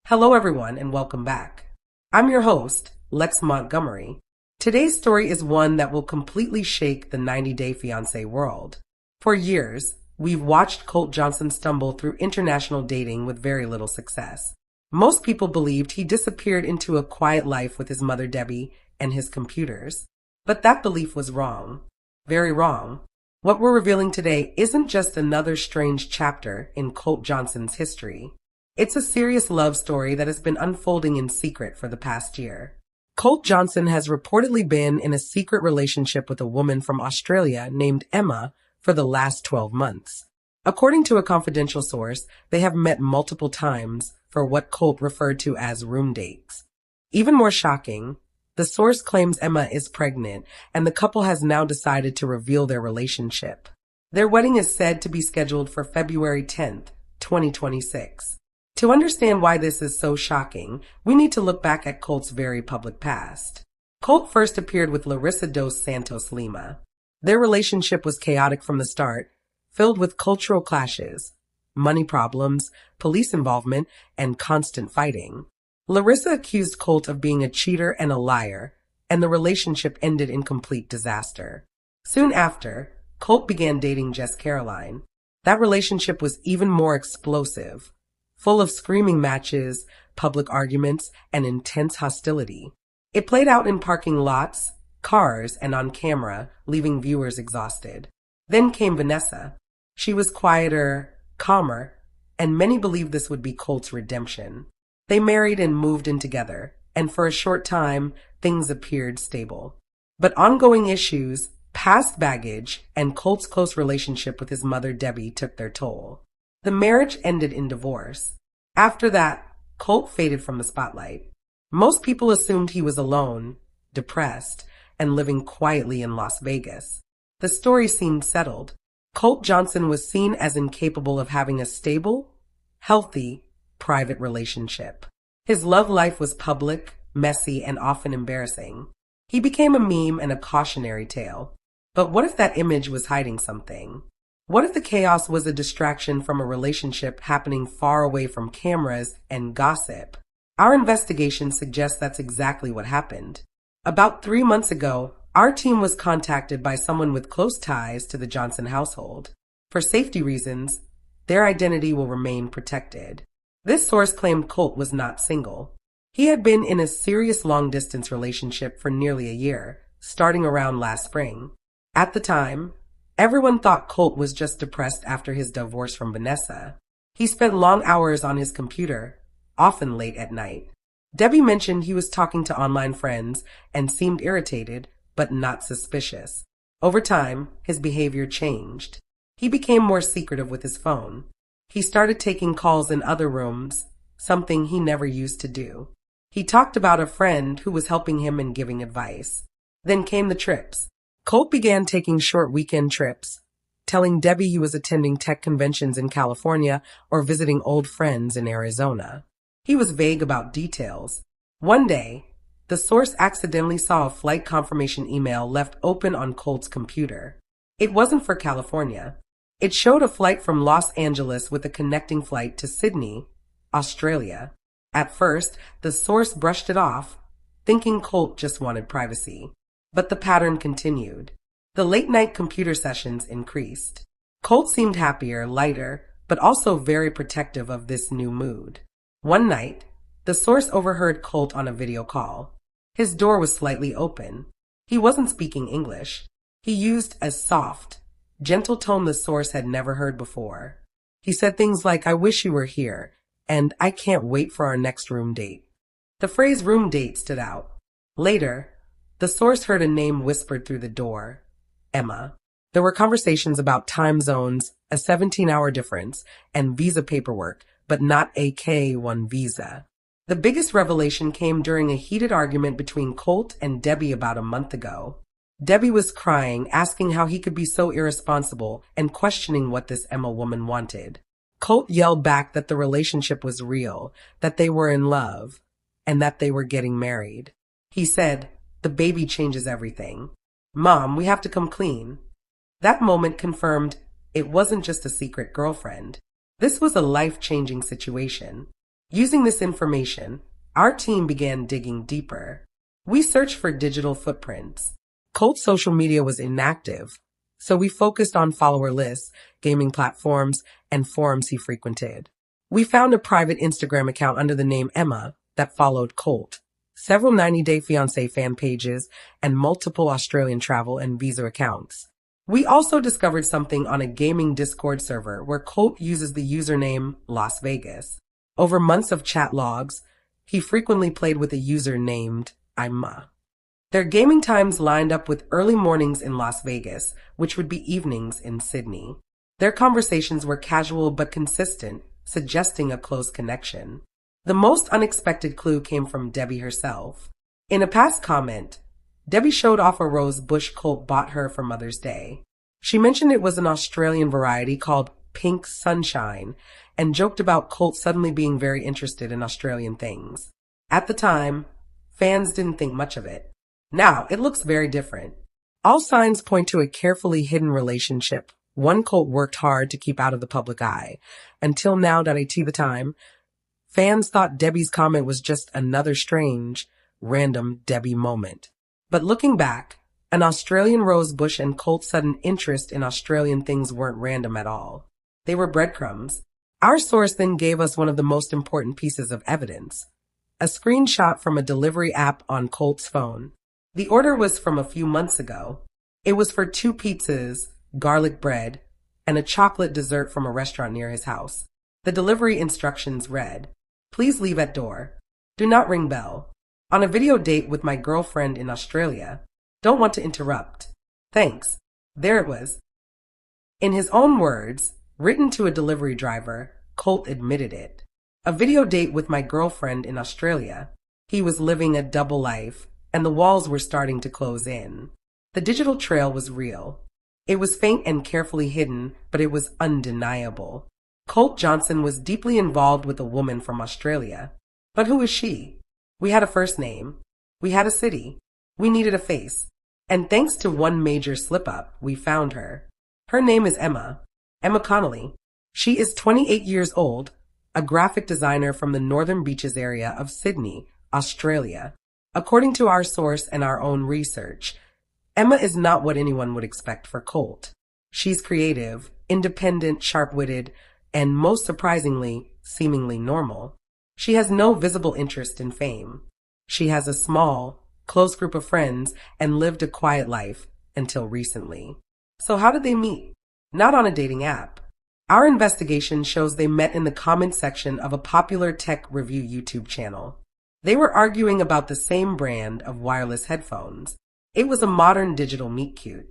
Hello, everyone, and welcome back. I'm your host, Lex Montgomery. Today's story is one that will completely shake the 90-Day Fiancé world. For years, we've watched Colt Johnson stumble through international dating with very little success. Most people believed he disappeared into a quiet life with his mother Debbie and his computers. But that belief was wrong. Very wrong. What we're revealing today isn't just another strange chapter in Colt Johnson's history. It's a serious love story that has been unfolding in secret for the past year. Colt Johnson has reportedly been in a secret relationship with a woman from Australia named Emma for the last 12 months. According to a confidential source, they have met multiple times for what Colt referred to as room dates. Even more shocking, the source claims Emma is pregnant, and the couple has now decided to reveal their relationship. Their wedding is said to be scheduled for February 10th, 2026. To understand why this is so shocking, we need to look back at Colt's very public past. Colt first appeared with Larissa dos Santos Lima. Their relationship was chaotic from the start, filled with cultural clashes, money problems, police involvement, and constant fighting. Larissa accused Colt of being a cheater and a liar, and the relationship ended in complete disaster. Soon after, Colt began dating Jess Caroline. That relationship was even more explosive, full of screaming matches, public arguments, and intense hostility. It played out in parking lots, cars, and on camera, leaving viewers exhausted. Then came Vanessa. She was quieter, calmer, and many believed this would be Colt's redemption. They married and moved in together, and for a short time, things appeared stable. But ongoing issues, past baggage, and Colt's close relationship with his mother Debbie took their toll. The marriage ended in divorce. After that, Colt faded from the spotlight. Most people assumed he was alone, depressed, and living quietly in Las Vegas. The story seemed settled. Colt Johnson was seen as incapable of having a stable, healthy, private relationship. His love life was public, messy, and often embarrassing. He became a meme and a cautionary tale. But what if that image was hiding something? What if the chaos was a distraction from a relationship happening far away from cameras and gossip? Our investigation suggests that's exactly what happened. About 3 months ago, our team was contacted by someone with close ties to the Johnson household. For safety reasons, their identity will remain protected. This source claimed Colt was not single. He had been in a serious long-distance relationship for nearly a year, starting around last spring. At the time, everyone thought Colt was just depressed after his divorce from Vanessa. He spent long hours on his computer, often late at night. Debbie mentioned he was talking to online friends and seemed irritated, but not suspicious. Over time, his behavior changed. He became more secretive with his phone. He started taking calls in other rooms, something he never used to do. He talked about a friend who was helping him and giving advice. Then came the trips. Colt began taking short weekend trips, telling Debbie he was attending tech conventions in California or visiting old friends in Arizona. He was vague about details. One day, the source accidentally saw a flight confirmation email left open on Colt's computer. It wasn't for California. It showed a flight from Los Angeles with a connecting flight to Sydney, Australia. At first, the source brushed it off, thinking Colt just wanted privacy. But the pattern continued. The late-night computer sessions increased. Colt seemed happier, lighter, but also very protective of this new mood. One night, the source overheard Colt on a video call. His door was slightly open. He wasn't speaking English. He used a soft, gentle tone the source had never heard before. He said things like, "I wish you were here," and "I can't wait for our next room date." The phrase room date stood out. Later, the source heard a name whispered through the door, Emma. There were conversations about time zones, a 17-hour difference, and visa paperwork, but not a K-1 visa. The biggest revelation came during a heated argument between Colt and Debbie about a month ago. Debbie was crying, asking how he could be so irresponsible and questioning what this Emma woman wanted. Colt yelled back that the relationship was real, that they were in love, and that they were getting married. He said, "The baby changes everything. Mom, we have to come clean." That moment confirmed it wasn't just a secret girlfriend. This was a life-changing situation. Using this information, our team began digging deeper. We searched for digital footprints. Colt's social media was inactive, so we focused on follower lists, gaming platforms, and forums he frequented. We found a private Instagram account under the name Emma that followed Colt, several 90-Day Fiancé fan pages, and multiple Australian travel and visa accounts. We also discovered something on a gaming Discord server where Colt uses the username Las Vegas. Over months of chat logs, he frequently played with a user named Emma. Their gaming times lined up with early mornings in Las Vegas, which would be evenings in Sydney. Their conversations were casual but consistent, suggesting a close connection. The most unexpected clue came from Debbie herself. In a past comment, Debbie showed off a rose bush Colt bought her for Mother's Day. She mentioned it was an Australian variety called Pink Sunshine and joked about Colt suddenly being very interested in Australian things. At the time, fans didn't think much of it. Now, it looks very different. All signs point to a carefully hidden relationship, one Colt worked hard to keep out of the public eye. Until now, the time, fans thought Debbie's comment was just another strange, random Debbie moment. But looking back, an Australian rose bush and Colt's sudden interest in Australian things weren't random at all. They were breadcrumbs. Our source then gave us one of the most important pieces of evidence, a screenshot from a delivery app on Colt's phone. The order was from a few months ago. It was for 2 pizzas, garlic bread, and a chocolate dessert from a restaurant near his house. The delivery instructions read, "Please leave at door. Do not ring bell. On a video date with my girlfriend in Australia. Don't want to interrupt. Thanks." There it was. In his own words, written to a delivery driver, Colt admitted it. A video date with my girlfriend in Australia. He was living a double life, and the walls were starting to close in. The digital trail was real. It was faint and carefully hidden, but it was undeniable. Colt Johnson was deeply involved with a woman from Australia. But who is she? We had a first name. We had a city. We needed a face. And thanks to one major slip-up, we found her. Her name is Emma. Emma Connolly. She is 28 years old, a graphic designer from the Northern Beaches area of Sydney, Australia. According to our source and our own research, Emma is not what anyone would expect for Colt. She's creative, independent, sharp-witted, and most surprisingly, seemingly normal. She has no visible interest in fame. She has a small, close group of friends and lived a quiet life until recently. So how did they meet? Not on a dating app. Our investigation shows they met in the comment section of a popular tech review YouTube channel. They were arguing about the same brand of wireless headphones. It was a modern digital meet-cute.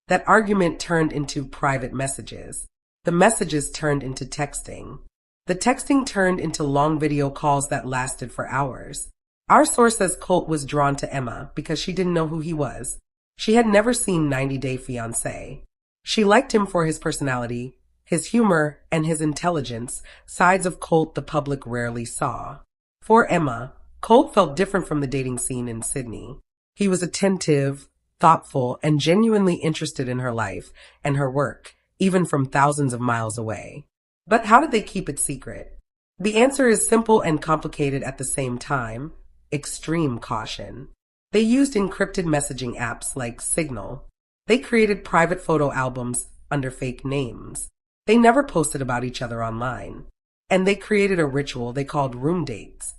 That argument turned into private messages. The messages turned into texting. The texting turned into long video calls that lasted for hours. Our source says Colt was drawn to Emma because she didn't know who he was. She had never seen 90-Day Fiancé. She liked him for his personality, his humor, and his intelligence, sides of Colt the public rarely saw. For Emma, Colt felt different from the dating scene in Sydney. He was attentive, thoughtful, and genuinely interested in her life and her work, even from thousands of miles away. But how did they keep it secret? The answer is simple and complicated at the same time: extreme caution. They used encrypted messaging apps like Signal. They created private photo albums under fake names. They never posted about each other online. And they created a ritual they called room dates.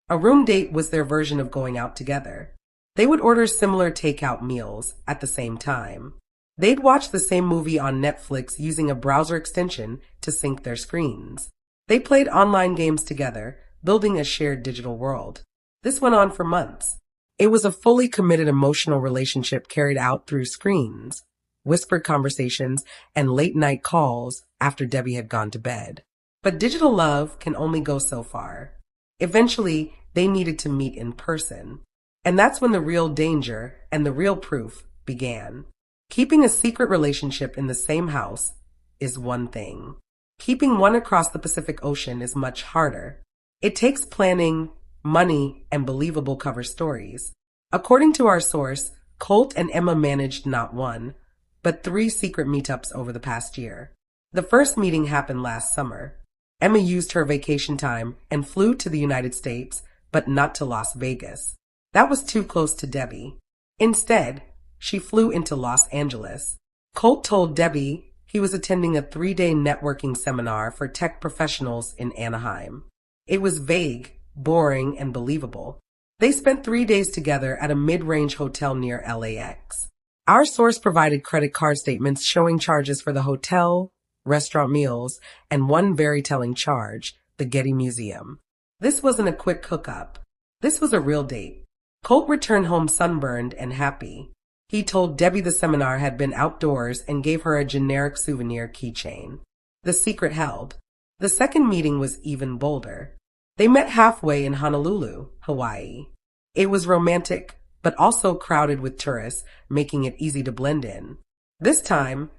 A room date was their version of going out together. They would order similar takeout meals at the same time. They'd watch the same movie on Netflix using a browser extension to sync their screens. They played online games together, building a shared digital world. This went on for months. It was a fully committed emotional relationship carried out through screens, whispered conversations, and late-night calls after Debbie had gone to bed. But digital love can only go so far. Eventually, they needed to meet in person. And that's when the real danger and the real proof began. Keeping a secret relationship in the same house is one thing. Keeping one across the Pacific Ocean is much harder. It takes planning, money, and believable cover stories. According to our source, Colt and Emma managed not one, but 3 secret meetups over the past year. The first meeting happened last summer. Emma used her vacation time and flew to the United States, but not to Las Vegas. That was too close to Debbie. Instead, she flew into Los Angeles. Colt told Debbie he was attending a 3-day networking seminar for tech professionals in Anaheim. It was vague, boring, and believable. They spent 3 days together at a mid-range hotel near LAX. Our source provided credit card statements showing charges for the hotel, restaurant meals, and one very telling charge, the Getty Museum. This wasn't a quick hookup. This was a real date. Colt returned home sunburned and happy. He told Debbie the seminar had been outdoors and gave her a generic souvenir keychain. The secret held. The second meeting was even bolder. They met halfway in Honolulu, Hawaii. It was romantic, but also crowded with tourists, making it easy to blend in. This time,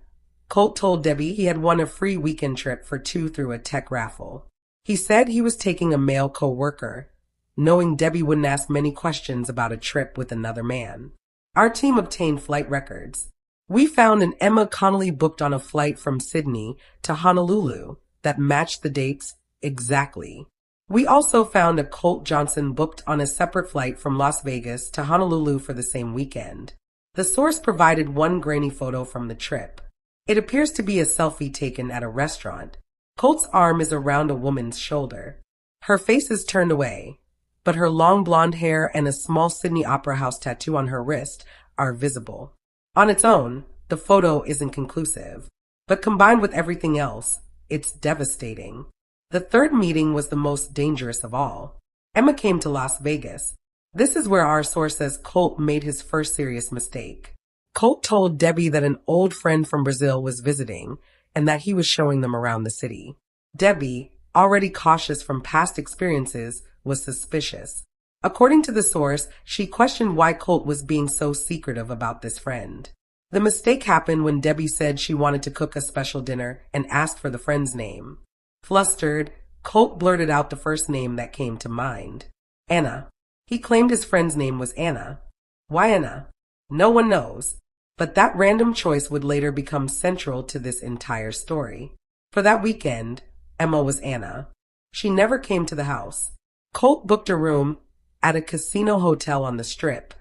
Colt told Debbie he had won a free weekend trip for 2 through a tech raffle. He said he was taking a male co-worker, knowing Debbie wouldn't ask many questions about a trip with another man. Our team obtained flight records. We found an Emma Connolly booked on a flight from Sydney to Honolulu that matched the dates exactly. We also found a Colt Johnson booked on a separate flight from Las Vegas to Honolulu for the same weekend. The source provided one grainy photo from the trip. It appears to be a selfie taken at a restaurant. Colt's arm is around a woman's shoulder. Her face is turned away, but her long blonde hair and a small Sydney Opera House tattoo on her wrist are visible. On its own, the photo isn't conclusive, but combined with everything else, it's devastating. The third meeting was the most dangerous of all. Emma came to Las Vegas. This is where our source says Colt made his first serious mistake. Colt told Debbie that an old friend from Brazil was visiting and that he was showing them around the city. Debbie, already cautious from past experiences, was suspicious. According to the source, she questioned why Colt was being so secretive about this friend. The mistake happened when Debbie said she wanted to cook a special dinner and asked for the friend's name. Flustered, Colt blurted out the first name that came to mind. Anna. He claimed his friend's name was Anna. Why Anna? No one knows. But that random choice would later become central to this entire story. For that weekend, Emma was Anna. She never came to the house. Colt booked a room at a casino hotel on the Strip,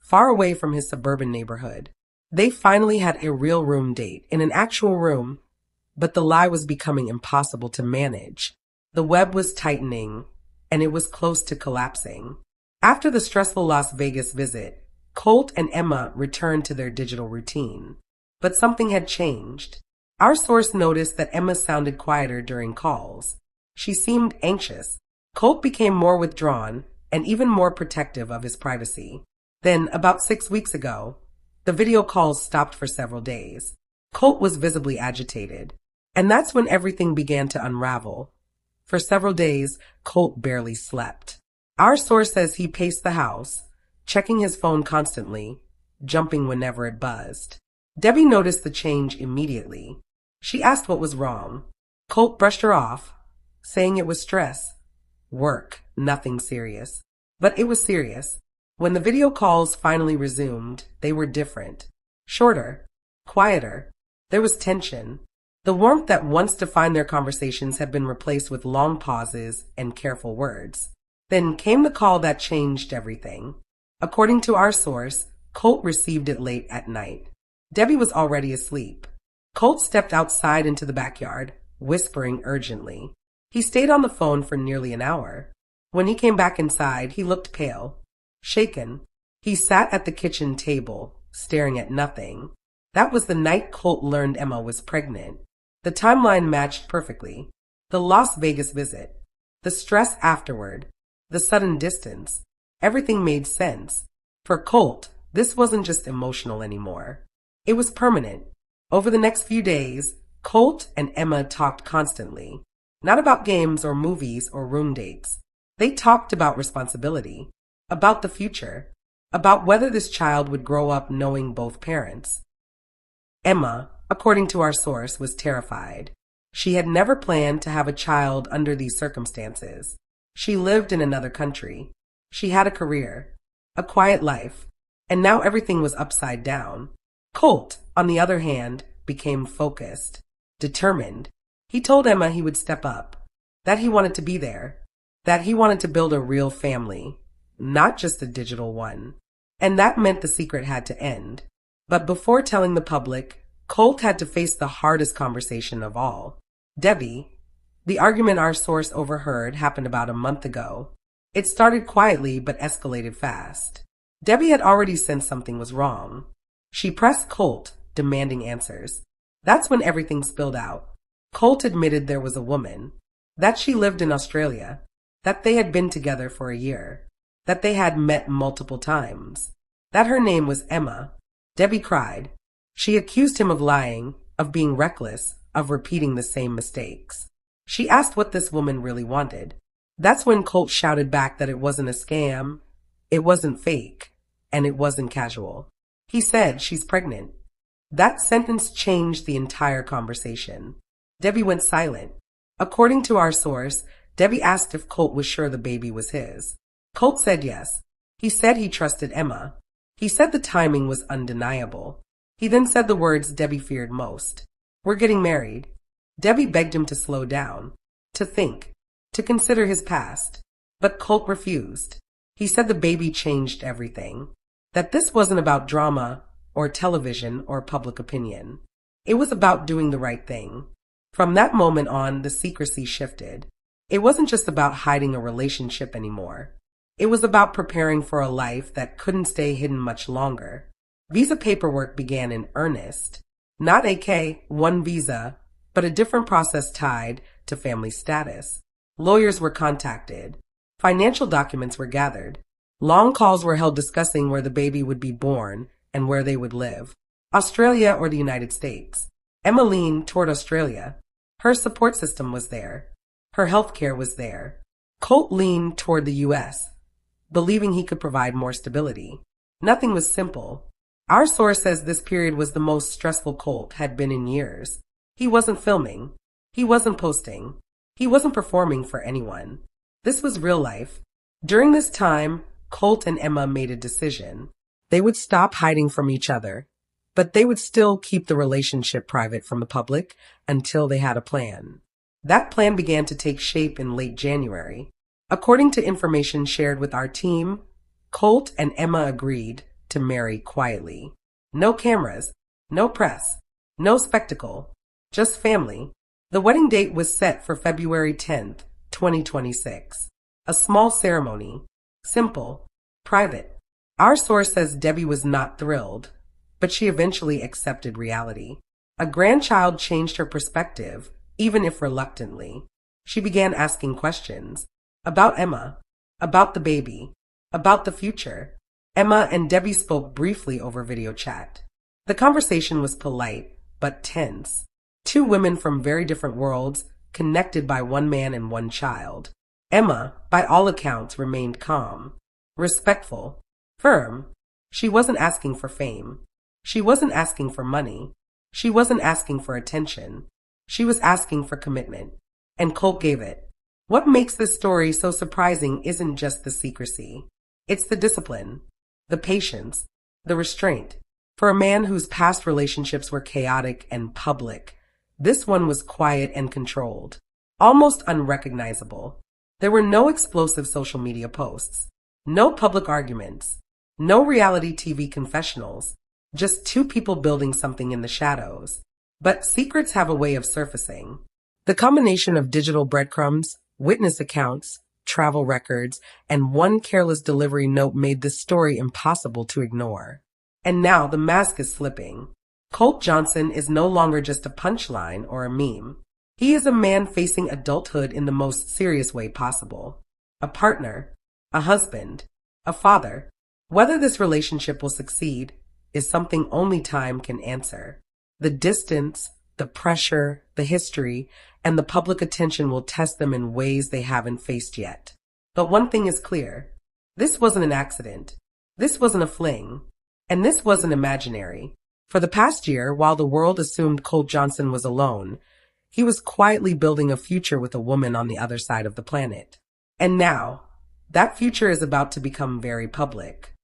far away from his suburban neighborhood. They finally had a real room date in an actual room, but the lie was becoming impossible to manage. The web was tightening, and it was close to collapsing. After the stressful Las Vegas visit, Colt and Emma returned to their digital routine. But something had changed. Our source noticed that Emma sounded quieter during calls. She seemed anxious. Colt became more withdrawn and even more protective of his privacy. Then, about 6 weeks ago, the video calls stopped for several days. Colt was visibly agitated. And that's when everything began to unravel. For several days, Colt barely slept. Our source says he paced the house, checking his phone constantly, jumping whenever it buzzed. Debbie noticed the change immediately. She asked what was wrong. Colt brushed her off, saying it was stress. Work, nothing serious. But it was serious. When the video calls finally resumed, they were different. Shorter, quieter. There was tension. The warmth that once defined their conversations had been replaced with long pauses and careful words. Then came the call that changed everything. According to our source, Colt received it late at night. Debbie was already asleep. Colt stepped outside into the backyard, whispering urgently. He stayed on the phone for nearly an hour. When he came back inside, he looked pale, shaken. He sat at the kitchen table, staring at nothing. That was the night Colt learned Emma was pregnant. The timeline matched perfectly. The Las Vegas visit, the stress afterward, the sudden distance. Everything made sense. For Colt, this wasn't just emotional anymore. It was permanent. Over the next few days, Colt and Emma talked constantly. Not about games or movies or room dates. They talked about responsibility, about the future, about whether this child would grow up knowing both parents. Emma, according to our source, was terrified. She had never planned to have a child under these circumstances. She lived in another country. She had a career, a quiet life, and now everything was upside down. Colt, on the other hand, became focused, determined. He told Emma he would step up. that he wanted to be there, that he wanted to build a real family, not just a digital one. And that meant the secret had to end. But before telling the public, Colt had to face the hardest conversation of all. Debbie. The argument our source overheard happened about a month ago. It started quietly but escalated fast. Debbie had already sensed something was wrong. She pressed Colt, demanding answers. That's when everything spilled out. Colt admitted there was a woman, that she lived in Australia, that they had been together for a year, that they had met multiple times, that her name was Emma. Debbie cried. She accused him of lying, of being reckless, of repeating the same mistakes. She asked what this woman really wanted. That's when Colt shouted back that it wasn't a scam, it wasn't fake, and it wasn't casual. He said, she's pregnant. That sentence changed the entire conversation. Debbie went silent. According to our source, Debbie asked if Colt was sure the baby was his. Colt said yes. He said he trusted Emma. He said the timing was undeniable. He then said the words Debbie feared most. We're getting married. Debbie begged him to slow down, to think, to consider his past. But Colt refused. He said the baby changed everything. That this wasn't about drama or television or public opinion. It was about doing the right thing. From that moment on, the secrecy shifted. It wasn't just about hiding a relationship anymore. It was about preparing for a life that couldn't stay hidden much longer. Visa paperwork began in earnest. Not a K-1 visa, but a different process tied to family status. Lawyers were contacted. Financial documents were gathered. Long calls were held discussing where the baby would be born and where they would live. Australia or the United States. Emma leaned toward Australia. Her support system was there. Her health care was there. Colt leaned toward the U.S., believing he could provide more stability. Nothing was simple. Our source says this period was the most stressful Colt had been in years. He wasn't filming. He wasn't posting. He wasn't performing for anyone. This was real life. During this time, Colt and Emma made a decision. They would stop hiding from each other, but they would still keep the relationship private from the public until they had a plan. That plan began to take shape in late January. According to information shared with our team, Colt and Emma agreed to marry quietly. No cameras, no press, no spectacle, just family. The wedding date was set for February 10th, 2026. A small ceremony, simple, private. Our source says Debbie was not thrilled, but she eventually accepted reality. A grandchild changed her perspective, even if reluctantly. She began asking questions about Emma, about the baby, about the future. Emma and Debbie spoke briefly over video chat. The conversation was polite, but tense. Two women from very different worlds, connected by one man and one child. Emma, by all accounts, remained calm, respectful, firm. She wasn't asking for fame. She wasn't asking for money. She wasn't asking for attention. She was asking for commitment. And Colt gave it. What makes this story so surprising isn't just the secrecy. It's the discipline, the patience, the restraint. For a man whose past relationships were chaotic and public, this one was quiet and controlled, almost unrecognizable. There were no explosive social media posts, no public arguments, no reality TV confessionals, just two people building something in the shadows. But secrets have a way of surfacing. The combination of digital breadcrumbs, witness accounts, travel records, and one careless delivery note made this story impossible to ignore. And now the mask is slipping. Colt Johnson is no longer just a punchline or a meme. He is a man facing adulthood in the most serious way possible. A partner, a husband, a father. Whether this relationship will succeed is something only time can answer. The distance, the pressure, the history, and the public attention will test them in ways they haven't faced yet. But one thing is clear. This wasn't an accident. This wasn't a fling. And this wasn't imaginary. For the past year, while the world assumed Colt Johnson was alone, he was quietly building a future with a woman on the other side of the planet. And now, that future is about to become very public.